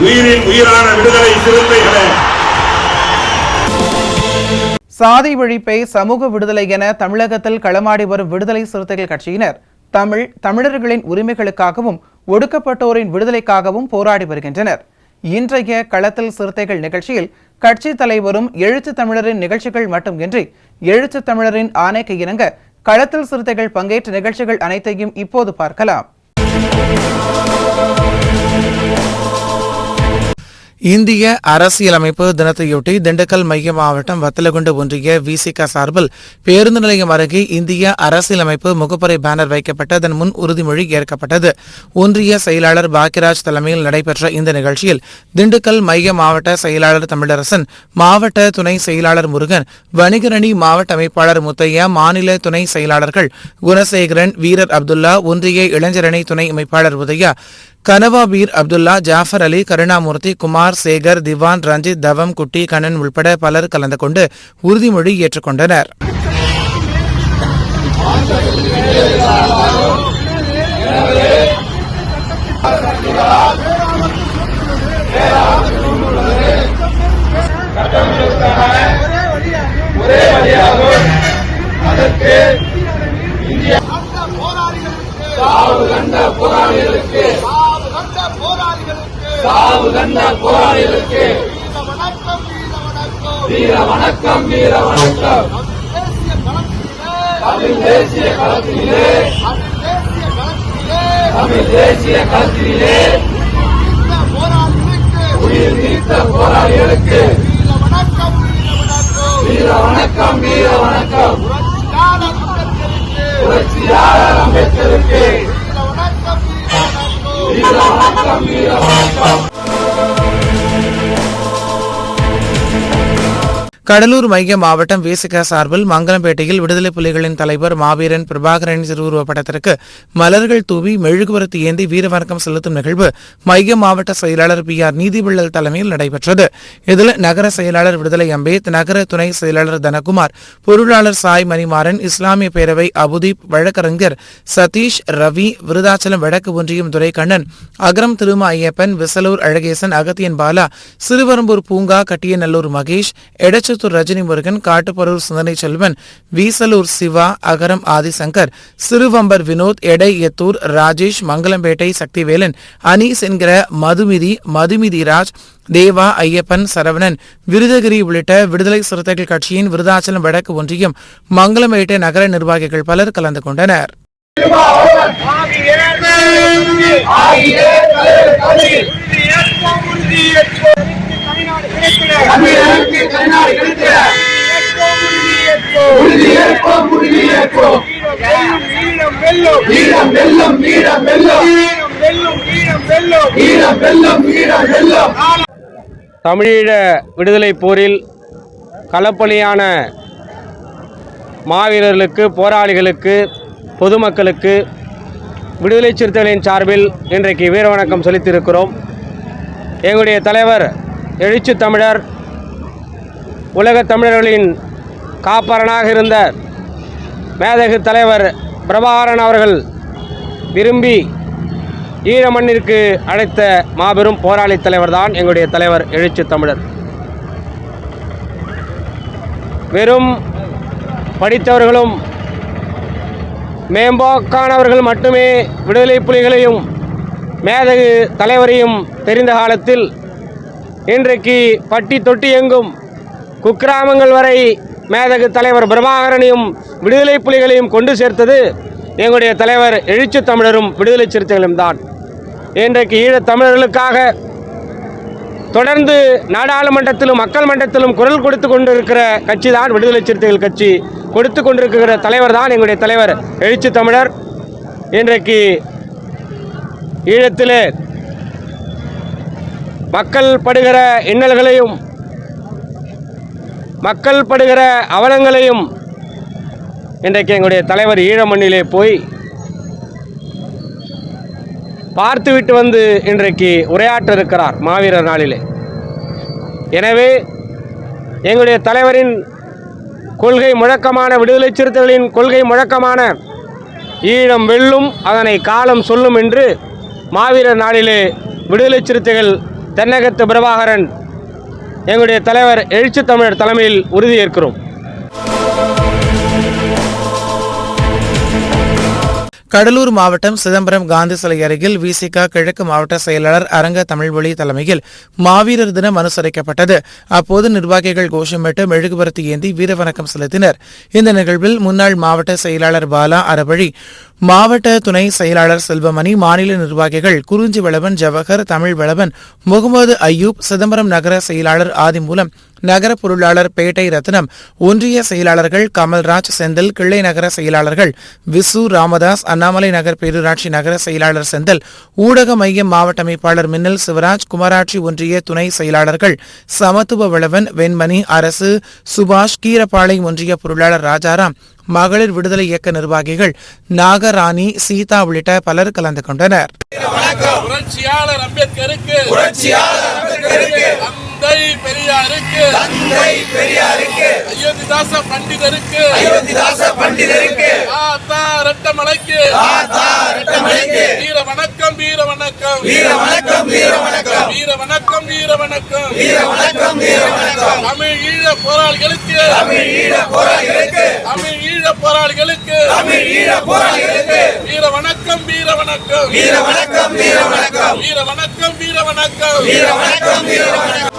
உயிரின் உயிரான விடுதலை சிறுத்தைகளே, சாதி ஒழிப்பை சமூக விடுதலை என தமிழகத்தில் களமாடி வரும் விடுதலை சிறுத்தைகள் கட்சியினர் தமிழர்களின் உரிமைகளுக்காகவும் ஒடுக்கப்பட்டோரின் விடுதலைக்காகவும் போராடி வருகின்றனர். இன்றைய களத்தில் சிறுத்தைகள் நிகழ்ச்சியில் கட்சி தலைவரும் எழுத்து தமிழரின் நிகழ்ச்சிகள் மட்டுமின்றி எழுத்து தமிழரின் ஆணைக்கு இணங்க களத்தில் சிறுத்தைகள் பங்கேற்ற நிகழ்ச்சிகள் அனைத்தையும் இப்போது பார்க்கலாம். இந்திய அரசியலமைப்பு தினத்தையொட்டி திண்டுக்கல் மைய மாவட்டம் வத்தலகுண்டு ஒன்றிய விசிக சார்பில் பேருந்து நிலையம் அருகே இந்திய அரசியலமைப்பு முகப்புரை பேனர் வைக்கப்பட்டு அதன் முன் உறுதிமொழி ஏற்கப்பட்டது. ஒன்றிய செயலாளர் பாக்கியராஜ் தலைமையில் நடைபெற்ற இந்த நிகழ்ச்சியில் திண்டுக்கல் மைய மாவட்ட செயலாளர் தமிழரசன், மாவட்ட துணை செயலாளர் முருகன், வணிகரணி மாவட்ட அமைப்பாளர் முத்தையா, மாநில துணை செயலாளர்கள் குணசேகரன், வீரர் அப்துல்லா, ஒன்றிய இளைஞரணி துணை அமைப்பாளர் உதயா, கனவாபீர் அப்துல்லா, ஜாஃபர் அலி, கருணாமூர்த்தி, குமார், சேகர், திவான், ரஞ்சித், தவம், குட்டி, கண்ணன் உள்பட பலர் கலந்து கொண்டு உறுதிமொழி ஏற்றுக்கொண்டனர். வீர வணக்கம், வீர வணக்கம். தமிழ் தேசிய களத்திலே, தமிழ் தேசிய களத்திலே உயிர் நீத்த போராளிகளுக்கு வீர வணக்கம், வீர வணக்கம். புரட்சியாளர் அம்பேத்கருக்கு வீர வணக்கம், வீர வணக்கம். கடலூர் மைய மாவட்டம் விசிக சார்பில் மங்கலம்பேட்டையில் விடுதலை புலிகளின் தலைவர் மாவீரன் பிரபாகரன் திருவுருவப் படத்திற்கு மலர்கள் தூவி மெழுகுவர்த்தி ஏந்தி வீரவணக்கம் செலுத்தும் நிகழ்வு மைய மாவட்ட செயலாளர் PR நீதிவள்ளல் தலைமையில் நடைபெற்றது. இதில் நகர செயலாளர் விடுதலை அம்பேத், நகர துணை செயலாளர் தனகுமார், பொருளாளர் சாய் மணிமாறன், இஸ்லாமிய பேரவை அபுதீப், வழக்கறிஞர் சதீஷ், ரவி, விருதாச்சலம் வடக்கு ஒன்றியம் துரைக்கண்ணன், அகரம் திரும ஐயப்பன், விசலூர் அழகேசன், அகத்தியன் பாலா, சிறுவரம்பூர் பூங்கா, கட்டியநல்லூர் மகேஷ், எடச்ச ரஜினி முருகன், காட்டுப்பரூர் சிந்தனை செல்வன், வீசலூர் சிவா, அகரம் ஆதிசங்கர், சிறுவம்பர் வினோத், எடை எத்தூர் ராஜேஷ், மங்கலம்பேட்டை சக்திவேலன், அனீஸ் என்கிற மதுமிதி ராஜ், தேவா, ஐயப்பன், சரவணன், விருதகிரி உள்ளிட்ட விடுதலை சிறுத்தைகள் கட்சியின் விருதாச்சலம் வடக்கு ஒன்றியம், மங்கலம்பேட்டை நகர நிர்வாகிகள் பலர் கலந்து கொண்டனர். தமிழீழ விடுதலை போரில் களப்பலியான மாவீரர்களுக்கு, போராளிகளுக்கு, பொதுமக்களுக்கு விடுதலை சிறுத்தைகளின் சார்பில் இன்றைக்கு வீரவணக்கம் செலுத்தியிருக்கிறோம். எங்களுடைய தலைவர் எழுச்சி தமிழர், உலகத் தமிழர்களின் காப்பாளனாக இருந்த மேதகு தலைவர் பிரபாகரன் அவர்கள் விரும்பி ஈழ மண்ணிற்கு அழைத்த மாபெரும் போராளி தலைவர் தான் எங்களுடைய தலைவர் எழுச்சி தமிழர். வெறும் படித்தவர்களும் மேம்போக்கானவர்கள் மட்டுமே விடுதலை புலிகளையும் மேதகு தலைவரையும் தெரிந்த காலத்தில் இன்றைக்கு பட்டி தொட்டி எங்கும் குக்கிராமங்கள் வரை மேதகு தலைவர் பிரபாகரனையும் விடுதலை புலிகளையும் கொண்டு சேர்த்தது எங்களுடைய தலைவர் எழுச்சி தமிழரும் விடுதலை சிறுத்தைகளும் தான். இன்றைக்கு ஈழத் தமிழர்களுக்காக தொடர்ந்து நாடாளுமன்றத்திலும் மக்கள் மன்றத்திலும் குரல் கொடுத்து கொண்டிருக்கிற கட்சி தான் விடுதலை சிறுத்தைகள் கட்சி. கொடுத்து கொண்டிருக்கிற தலைவர் தான் எங்களுடைய தலைவர் எழுச்சி தமிழர். இன்றைக்கு ஈழத்திலே மக்கள் படுகிற இன்னல்களையும் மக்கள் படுகிற அவலங்களையும் இன்றைக்கு எங்களுடைய தலைவர் ஈழ மண்ணிலே போய் பார்த்துவிட்டு வந்து இன்றைக்கு உரையாற்ற இருக்கிறார் மாவீரர் நாளிலே. எனவே எங்களுடைய தலைவரின் கொள்கை முழக்கமான விடுதலை சிறுத்தைகளின் கொள்கை முழக்கமான ஈழம் வெல்லும், அதனை காலம் சொல்லும் என்று மாவீரர் நாளிலே விடுதலை சிறுத்தைகள் தென்னகத்து பிரபாகரன் எங்களுடைய தலைவர் எழுச்சி தமிழர் தலைமையில் உறுதியேற்கிறோம். கடலூர் மாவட்டம் சிதம்பரம் காந்தி சிலை அருகில் விசிக கிழக்கு மாவட்ட செயலாளர் அரங்க தமிழ்மொழி தலைமையில் மாவீரர் தினம் அனுசரிக்கப்பட்டது. அப்போது நிர்வாகிகள் கோஷமிட்டு மெழுகுவர்த்தி ஏந்தி வீரவணக்கம் செலுத்தினர். இந்த நிகழ்வில் முன்னாள் மாவட்ட செயலாளர் பாலா அறவழி, மாவட்ட துணை செயலாளர் செல்வமணி, மாநில நிர்வாகிகள் குறிஞ்சி வளவன், ஜவஹர், தமிழ் வளவன், முகமது அய்யூப், சிதம்பரம் நகர செயலாளர் ஆதிமூலம், நகர பொருளாளர் பேட்டை ரத்னம், ஒன்றிய செயலாளர்கள் கமல்ராஜ், செந்தில், கிள்ளை நகர செயலாளர்கள் விசு, ராமதாஸ், அண்ணாமலை நகர் பேரூராட்சி நகர செயலாளர் செந்தில், ஊடக மையம் மாவட்ட அமைப்பாளர் மின்னல் சிவராஜ், குமராட்சி ஒன்றிய துணை செயலாளர்கள் சமத்துவ வளவன், வெண்மணி, அரசு, சுபாஷ், கீரப்பாளையம் ஒன்றிய பொருளாளர் ராஜாராம், மகளிர் விடுதலை இயக்க நிர்வாகிகள் நாகராணி, சீதா உள்ளிட்ட பலர் கலந்து கொண்டனர். புரட்சியாளர் அம்பேத்கருக்கு, தந்தை பெரியாருக்கு, அயோத்திதாச பண்டிதருக்கு, ஆத்தா ரெட்டமலைக்கு, வீர வணக்கம், வீர வணக்கம், வீர வணக்கம், வீர வணக்கம், வீர வணக்கம், வீர வணக்கம், வீர வணக்கம், வீர வணக்கம். தமிழ் ஈழ போராளிகளுக்கு, தமிழ் ஈழ போராளிகளுக்கு, தமிழ் ஈழ போராளிகளுக்கு, தமிழ் ஈழ போராளிகளுக்கு வீர வணக்கம், வீர வணக்கம், வீர வணக்கம், வீர வணக்கம், வீர வணக்கம், வீர வணக்கம், வீர வணக்கம், வீர வணக்கம்.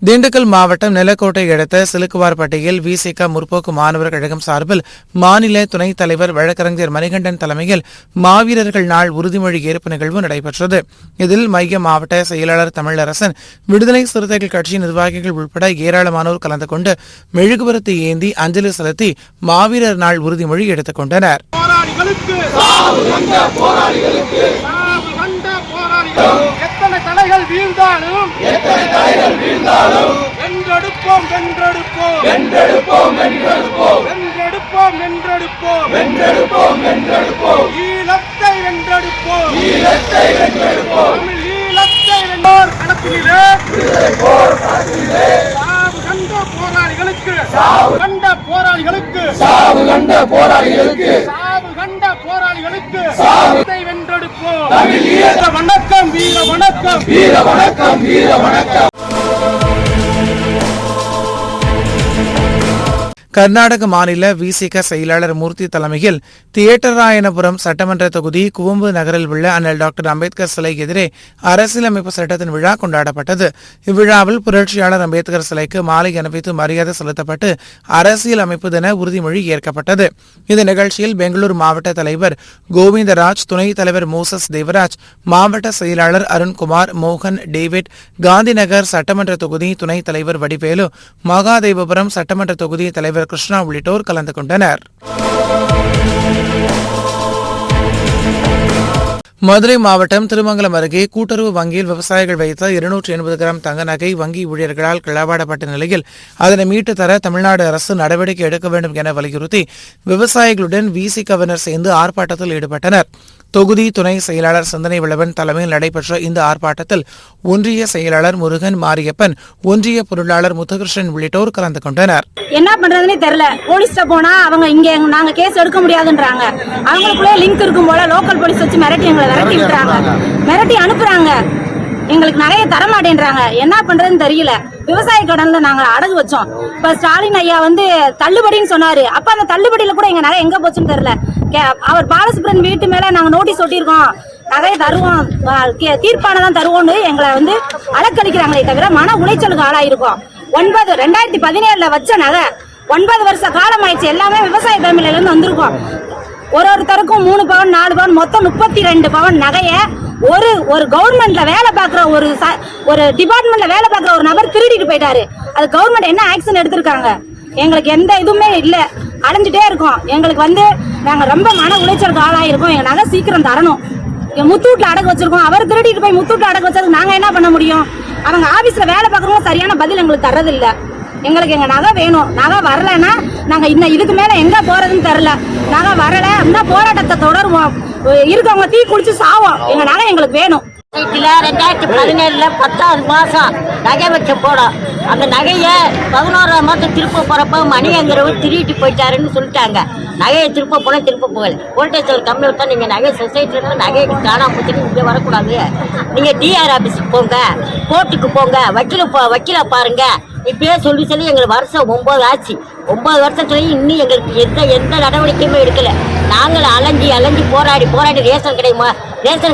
திண்டுக்கல் மாவட்டம் நிலக்கோட்டை அடுத்த சிலுக்குவார்பட்டியில் விசிக முற்போக்கு மாணவர் கழகம் சார்பில் மாநில துணைத் தலைவர் வழக்கறிஞர் மணிகண்டன் தலைமையில் மாவீரர்கள் நாள் உறுதிமொழி ஏற்பு நிகழ்வு நடைபெற்றது. இதில் மைய மாவட்ட செயலாளர் தமிழரசன், விடுதலை சிறுத்தைகள் கட்சி நிர்வாகிகள் உட்பட ஏராளமானோர் கலந்து கொண்டு மெழுகுவர்த்தி ஏந்தி அஞ்சலி செலுத்தி மாவீரர் நாள் உறுதிமொழி எடுத்துக் கொண்டனர். எத்தனை தலைகள் வீழ்ந்தாலும் வென்றெடுப்போம், வென்றெடுப்போம், வென்றெடுப்போம், வென்றெடுப்போம், வென்றெடுப்போம், வென்றெடுப்போம், வென்றெடுப்போம், வென்றெடுப்போம், ஈழத்தை வென்றெடுப்போம், ஈழத்தை வென்றெடுப்போம், ஈழத்தை வென்றோர் களத்திலே, போர் களத்திலே, சாவு கண்ட போராளிகளுக்கு, சாவு கண்ட போராளிகளுக்கு, சாவு கண்ட போராளிகளுக்கு, சாவு கண்ட போராளிகளுக்கு சாவை வென்றெடுப்போம். வீர வணக்கம், வீர வணக்கம், வீர வணக்கம், வீர வணக்கம். கர்நாடக மாநில விசிக செயலாளர் மூர்த்தி தலைமையில் தியேட்டராயனபுரம் சட்டமன்ற தொகுதி குவம்பு நகரில் உள்ள அண்ணல் டாக்டர் அம்பேத்கர் சிலை எதிரே அரசியலமைப்பு சட்டத்தின் விழா கொண்டாடப்பட்டது. இவ்விழாவில் புரட்சியாளர் அம்பேத்கர் சிலைக்கு மாலை அணிவித்து மரியாதை செலுத்தப்பட்டு அரசியலமைப்பு தின உறுதிமொழி ஏற்கப்பட்டது. இந்த நிகழ்ச்சியில் பெங்களூரு மாவட்ட தலைவர் கோவிந்தராஜ், துணைத் தலைவர் மோசஸ் தேவராஜ், மாவட்ட செயலாளர் அருண்குமார், மோகன், டேவிட், காந்திநகர் சட்டமன்ற தொகுதி துணைத் தலைவர் வடிவேலு, மகாதேவபுரம் சட்டமன்ற தொகுதி தலைவர் கிருஷ்ணா உள்ளிட்டோர் கலந்து கொண்டனர். மதுரை மாவட்டம் திருமங்கலம் அருகே கூட்டுறவு வங்கியில் விவசாயிகள் வைத்த 280 கிராம் தங்க நகை வங்கி ஊழியர்களால் களவாடப்பட்ட நிலையில் அதனை மீட்டு தர தமிழ்நாடு அரசு நடவடிக்கை எடுக்க வேண்டும் என வலியுறுத்தி விவசாயிகளுடன் விசிகவினர் சேர்ந்து ஆர்ப்பாட்டத்தில் ஈடுபட்டனர். தொகுதி துணை செயலாளர் சிந்தனை விளவன் தலைமையில் நடைபெற்ற இந்த ஆர்ப்பாட்டத்தில் ஒன்றிய செயலாளர் முருகன், மாரியப்பன், ஒன்றிய பொருளாளர் முத்துகிருஷ்ணன் உள்ளிட்டோர் கலந்து கொண்டனர். என்ன பண்றதுன்னு தெரியல. போலீஸ்ல போனா அவங்க இங்க நாங்க கேஸ் எடுக்க முடியாதுன்றாங்க. அவங்களுக்குள்ளே லிங்க் இருக்கும் போல லோக்கல் போலீஸ் வச்சு மிரட்டி எங்களை விரட்டி விட்டுறாங்க, மிரட்டி அனுப்புறாங்க. எங்களுக்கு நகையை தர மாட்டேன்றாங்க. என்ன பண்றதுன்னு தெரியல. விவசாய கடன்ல நாங்க அடகு வச்சோம். இப்ப ஸ்டாலின் ஐயா தள்ளுபடின்னு சொன்னாரு. அப்ப அந்த தள்ளுபடியில கூட எங்க நகை எங்க போச்சுன்னு தெரியல. அவர் பாலசுப்ரமணியன் வீட்டு மேல நாங்க நோட்டீஸ் ஒட்டியிருக்கோம், நகையை தருவோம், தீர்ப்பானதான் தருவோம்னு எங்களை அலக்கழிக்கிறாங்களே தவிர மன உளைச்சலுக்கு ஆளாயிருக்கோம். 2017 வச்ச நகை 9 வருஷ காலம் ஆயிடுச்சு. எல்லாமே விவசாய ஃபேமிலில இருந்து வந்திருக்கோம். ஒருத்தருக்கும் 3 பவுன் 4 பவுன் மொத்தம் 32 பவுன் நகையை ஒரு கவர்மெண்ட்ல வேலை பார்க்குற ஒரு டிபார்ட்மெண்ட்ல வேலை பார்க்குற ஒரு நபர் திருடிட்டு போயிட்டாரு. அது கவர்மெண்ட் என்ன ஆக்ஷன் எடுத்திருக்காங்க? எங்களுக்கு எந்த இதுவுமே இல்லை, அலைஞ்சிட்டே இருக்கோம். எங்களுக்கு நாங்கள் ரொம்ப மன உளைச்சலுக்கு ஆளாயிருக்கோம். எங்கள் நகை சீக்கிரம் தரணும். முத்தூட்டில் அடகு வச்சிருக்கோம். அவர் திருடிட்டு போய் முத்தூட்டில் அடகு வச்சதுக்கு நாங்கள் என்ன பண்ண முடியும்? அவங்க ஆஃபீஸில் வேலை பார்க்குறவங்க சரியான பதில் எங்களுக்கு தர்றதில்லை. எங்களுக்கு எங்கள் நகை வேணும். நகை வரலைன்னா நாங்கள் இன்னும் இதுக்கு மேலே எங்கே போகிறதுன்னு தெரில. நகை வரலை அப்படின்னா போராட்டத்தை தொடருவோம். இருக்கவங்க தீ குடிச்சு சாவோம். எங்கள் நகை எங்களுக்கு வேணும். 2017 10வது மாதம் நகை வச்ச போடும். அந்த நகையை 11ஆம் மாதம் திருப்ப போகிறப்ப மணிங்கிறவர் திருட்டு போயிட்டாருன்னு சொல்லிட்டாங்க. நகையை திருப்ப போகல. வோல்டேஜில் கம்மி விட்டா நீங்கள் நகை சொசைட்டிலேருந்து நகையை காணாமல் போச்சுன்னு இங்கே வரக்கூடாது. நீங்கள் டிஆர் ஆஃபீஸுக்கு போங்க, கோர்ட்டுக்கு போங்க, வக்கீலை பாருங்க. இப்படியே சொல்லி எங்களுக்கு வருஷம் 9 ஆச்சு. 9 வருஷத்துலையும் இன்னும் எங்களுக்கு எந்த நடவடிக்கையுமே எடுக்கலை. நாங்கள் அலைஞ்சி போராடி ரேஷன்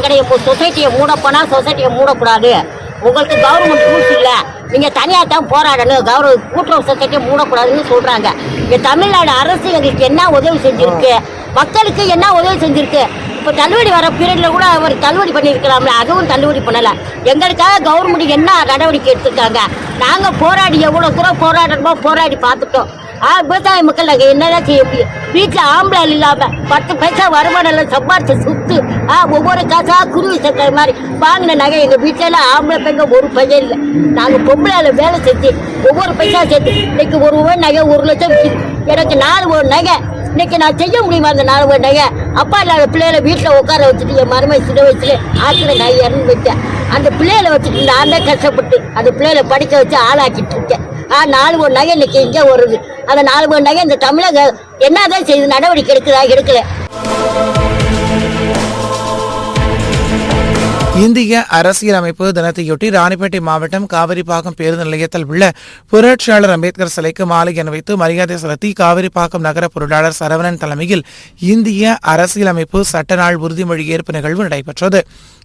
கடையை சொசைட்டியை மூட போனால் சொசைட்டியை மூடக்கூடாது. உங்களுக்கு கவர்மெண்ட் ரூல்ஸ் இல்லை, நீங்கள் தனியாக தான் போராடணும். கூட்டுறவு சொசைட்டியை மூடக்கூடாதுன்னு சொல்கிறாங்க. இங்கே தமிழ்நாடு அரசு எங்களுக்கு என்ன உதவி செஞ்சுருக்கு, மக்களுக்கு என்ன உதவி செஞ்சுருக்கு? இப்போ தள்ளுபடி வர பீரியடில் கூட அவர் தள்ளுபடி பண்ணியிருக்கலாம்ல, அதுவும் தள்ளுபடி பண்ணலை. எங்களுக்காக கவர்மெண்ட் என்ன நடவடிக்கை எடுத்துருக்காங்க? நாங்கள் எவ்வளோ தூரம் போராடணுமோ போராடி பார்த்துட்டோம். விவசாய மக்கள் நாங்கள் என்னதான் செய்ய முடியும்? வீட்டில் ஆம்பளை இல்லாமல் 10 பைசா வருமானம் சம்பாரிச்சு சுத்து ஒவ்வொரு காசா குருவி சேர்க்கிற மாதிரி வாங்கின நகை. எங்கள் வீட்டிலலாம் ஆம்பளை பெங்க ஒரு பையன் இல்லை. நாங்கள் பொம்பளையால் வேலை செஞ்சு ஒவ்வொரு பைசா சேர்த்து இன்னைக்கு ஒரு நகை 1 லட்சம் விற்கிது. எனக்கு 4 நகை இன்னைக்கு நான் செய்ய முடியுமா? அந்த 4 நகை அப்பா இல்லாத பிள்ளைகளை வீட்டில் உட்கார வச்சுட்டு என் மருமை சின்ன வயசுல ஆற்றுல நான் இறந்து வச்சேன். அந்த பிள்ளைகளை வச்சுட்டு நான் தான் கஷ்டப்பட்டு அந்த பிள்ளைகளை படிக்க வச்சு ஆளாக்கிட்டு இருக்கேன். 4 நகை இன்னைக்கு எங்கே வருது? அந்த 4 நகை இந்த தமிழக என்னதான் செய்து நடவடிக்கை எடுக்கல. இந்திய அரசியலமைப்பு தினத்தையொட்டி ராணிப்பேட்டை மாவட்டம் காவிரிப்பாக்கம் பேருந்து நிலையத்தில் உள்ள புரட்சியாளர் அம்பேத்கர் சிலைக்கு மாலை அணிவித்து மரியாதை செலுத்தி காவிரிப்பாக்கம் நகர பொருளாளர் சரவணன் தலைமையில் இந்திய அரசியலமைப்பு சட்ட நாள் உறுதிமொழி ஏற்பு நிகழ்வு நடைபெற்றது.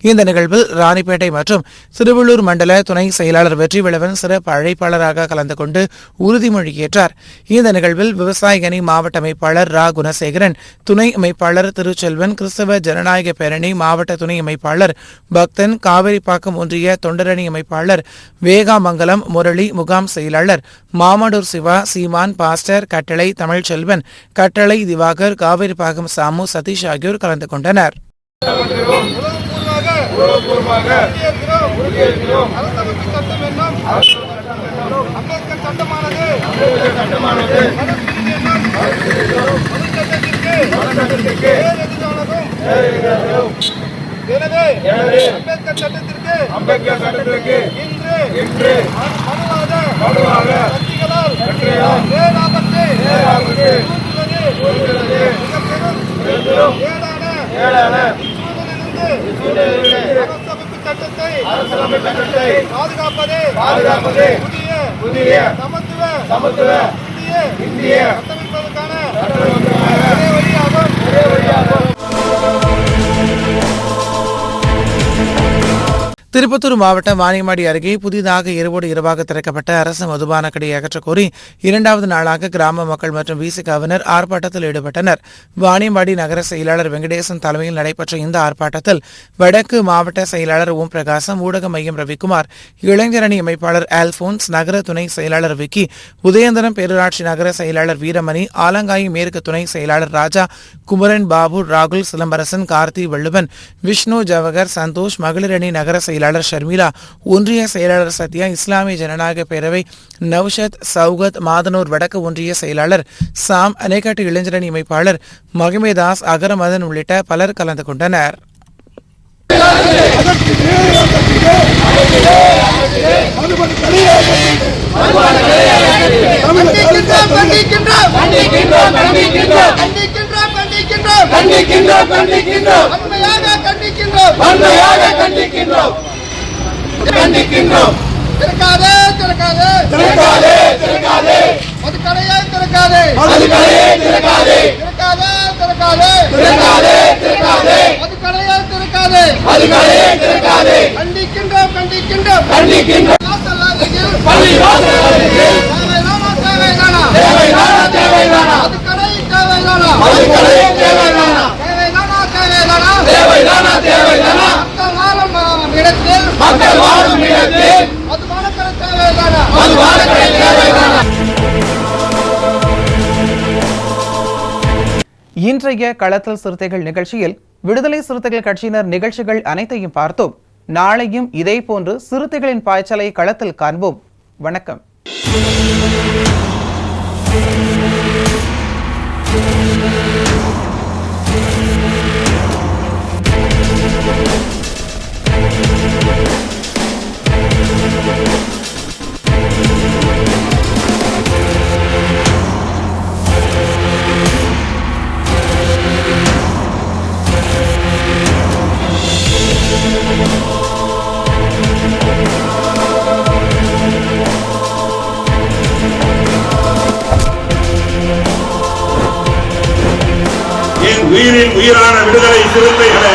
இந்த நிகழ்வில் ராணிப்பேட்டை மற்றும் திருவள்ளூர் மண்டல துணை செயலாளர் வெற்றிவேலவன் சிறப்பு அழைப்பாளராக கலந்து கொண்டு உறுதிமொழி ஏற்றார். இந்த நிகழ்வில் விவசாய அணி மாவட்ட அமைப்பாளர் ரா குணசேகரன், துணை அமைப்பாளர் திருச்செல்வன், கிறிஸ்தவ ஜனநாயக பேரணி மாவட்ட துணை அமைப்பாளர் பக்தன், காவிரிப்பாக்கம் ஒன்றிய தொண்டரணி அமைப்பாளர் வேகாமங்கலம் முரளி, முகாம் செயலாளர் மாமடூர் சிவா, சீமான், பாஸ்டர், கட்டளை தமிழ்ச்செல்வன், கட்டளை திவாகர், காவிரிப்பாக்கம் சாமு, சதீஷ் ஆகியோர் கலந்து கொண்டனர். அம்பேத்கர் சட்டத்திற்கு இன்று மனுவாக அரசியலமைப்பு சட்டத்தை பாதுகாப்பதே புதிய சமத்துவ இந்திய சட்டமைப்பதற்கான ஒரே வழியாகும். திருப்பத்தூர் மாவட்டம் வாணியம்பாடி அருகே புதிதாக இரவோடு இரவாக திறக்கப்பட்ட அரசு மதுபான கடையை அகற்றக் கோரி 2வது நாளாக கிராம மக்கள் மற்றும் விசிகாவினர் ஆர்ப்பாட்டத்தில் ஈடுபட்டனர். வாணியம்பாடி நகர செயலாளர் வெங்கடேசன் தலைமையில் நடைபெற்ற இந்த ஆர்ப்பாட்டத்தில் வடக்கு மாவட்ட செயலாளர் ஓம் பிரகாசம், ஊடக மையம் ரவிக்குமார், இளைஞரணி அமைப்பாளர் ஆல்போன்ஸ், நகர துணை செயலாளர் விக்கி, உதயந்திரம் பேரூராட்சி நகர செயலாளர் வீரமணி, ஆலங்காய் மேற்கு துணை செயலாளர் ராஜா, குமரன் பாபு, ராகுல், சிலம்பரசன், கார்த்தி, வள்ளுவன், விஷ்ணு, ஜவஹர், சந்தோஷ், மகளிரணி நகர செயலாளர் ஷர்மிளா, ஒன்றிய செயலாளர் சத்யா, இஸ்லாமிய ஜனநாயக பேரவை நவ்ஷத், சௌகத், மாதனூர் வடக்கு ஒன்றிய செயலாளர் சாம், அணைக்கட்டு இளைஞரணி அமைப்பாளர் மகிமேதாஸ், அகரமதன் உள்ளிட்ட பலர் கலந்து கொண்டனர். தேவைதானா இடத்தில் மதுபான கடை தேவைதானா? இன்றைய களத்தல் சிறுத்தைகள் நிகழ்ச்சியில் விடுதலை சிறுத்தைகள் கட்சியினர் நிகழ்ச்சிகள் அனைத்தையும் பார்த்தோம். நாளையும் இதே போன்று சிறுத்தைகளின் பாய்ச்சலை களத்தில் காண்போம். வணக்கம். உயிரின் உயிரான விடுதலை சிறுத்தைகளே,